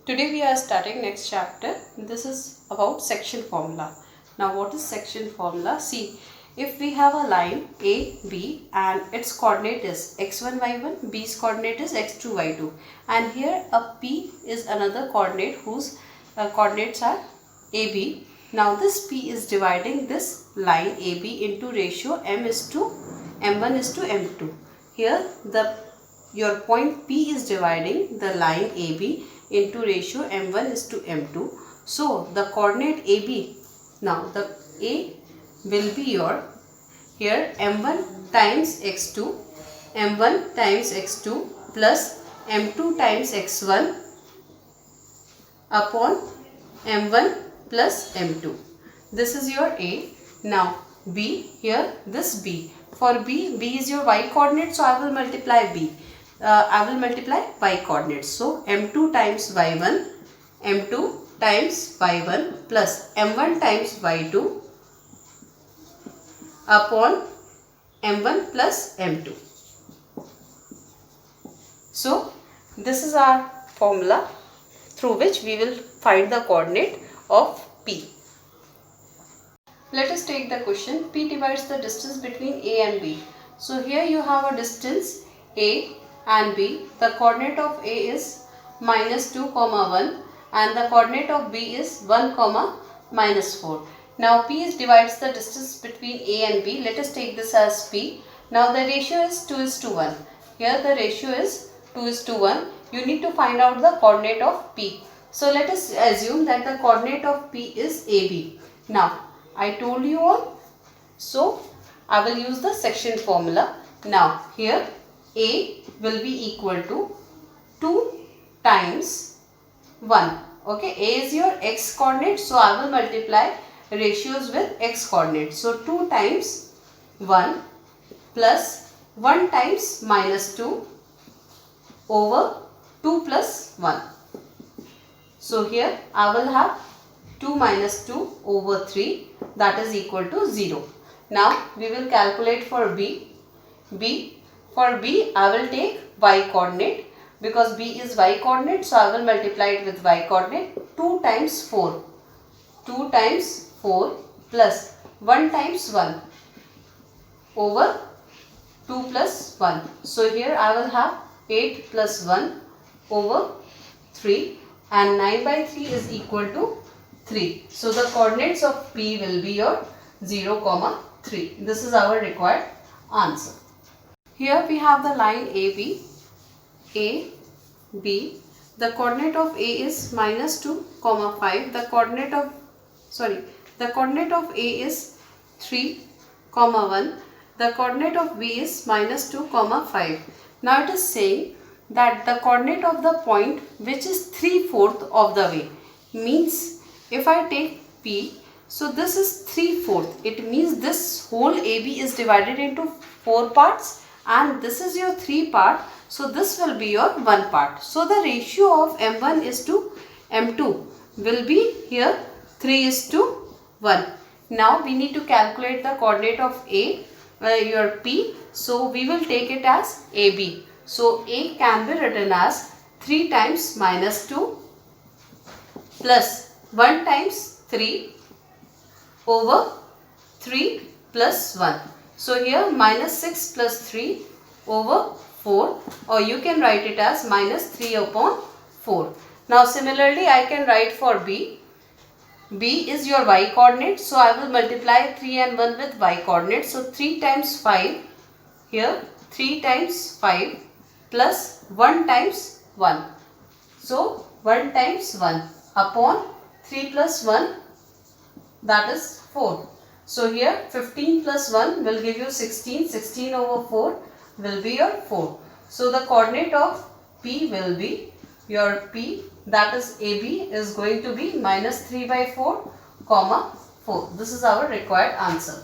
Today we are starting next chapter. This is about section formula. Now what is section formula? See, if we have a line A, B and its coordinate is x1, y1, B's coordinate is x2, y2 and here a P is another coordinate whose coordinates are AB. Now this P is dividing this line AB into ratio m1 is to m2. Here your point P is dividing the line AB into ratio m1 is to m2. So the coordinate AB, now the A will be your here m1 times x2, m1 times x2 plus m2 times x1 upon m1 plus m2. This is your A. Now B, here this B. For B is your y coordinate, so I will multiply B. I will multiply y coordinates. So m2 times y1, m2 times y1 plus m1 times y2 upon m1 plus m2. So this is our formula through which we will find the coordinate of P. Let us take the question. P divides the distance between A and B. So here you have a distance A and B. The coordinate of A is -2, 1 and the coordinate of B is 1, -4. Now P divides the distance between A and B. Let us take this as P. Now the ratio is 2:1. Here the ratio is 2:1. You need to find out the coordinate of P. So let us assume that the coordinate of P is AB. Now I told you all. So I will use the section formula. Now here A will be equal to 2 times 1. Okay, A is your x coordinate, so I will multiply ratios with x coordinate. So 2 times 1 plus 1 times -2 over 2 plus 1. So here I will have 2 minus 2 over 3, that is equal to 0. Now we will calculate for B. For B I will take y coordinate because B is y coordinate, so I will multiply it with y coordinate. 2 times 4. 2 times 4 plus 1 times 1 over 2 plus 1. So here I will have 8 plus 1 over 3 and 9 by 3 is equal to 3. So the coordinates of P will be your 0, 3. This is our required answer. Here we have the line AB. The coordinate of A is -2, 5. The coordinate of A is 3, 1. The coordinate of B is -2, 5. Now it is saying that the coordinate of the point which is 3/4 of the way, means if I take P, so this is 3/4. It means this whole AB is divided into 4 parts and this is your 3 part. So this will be your 1 part. So the ratio of m1 is to m2 will be here 3:1. Now we need to calculate the coordinate of A, your P. So we will take it as AB. So A can be written as 3 times -2 plus 1 times 3 over 3 plus 1. So here -6 plus 3 over 4, or you can write it as -3 upon 4. Now similarly I can write for B. B is your y coordinate, so I will multiply 3 and 1 with y coordinate. So 3 times 5, here 3 times 5 plus 1 times 1. So 1 times 1 upon 3 plus 1, that is 4. So here 15 plus 1 will give you 16. 16 over 4 will be your 4. So the coordinate of P will be your P, that is AB, is going to be -3/4, 4. This is our required answer.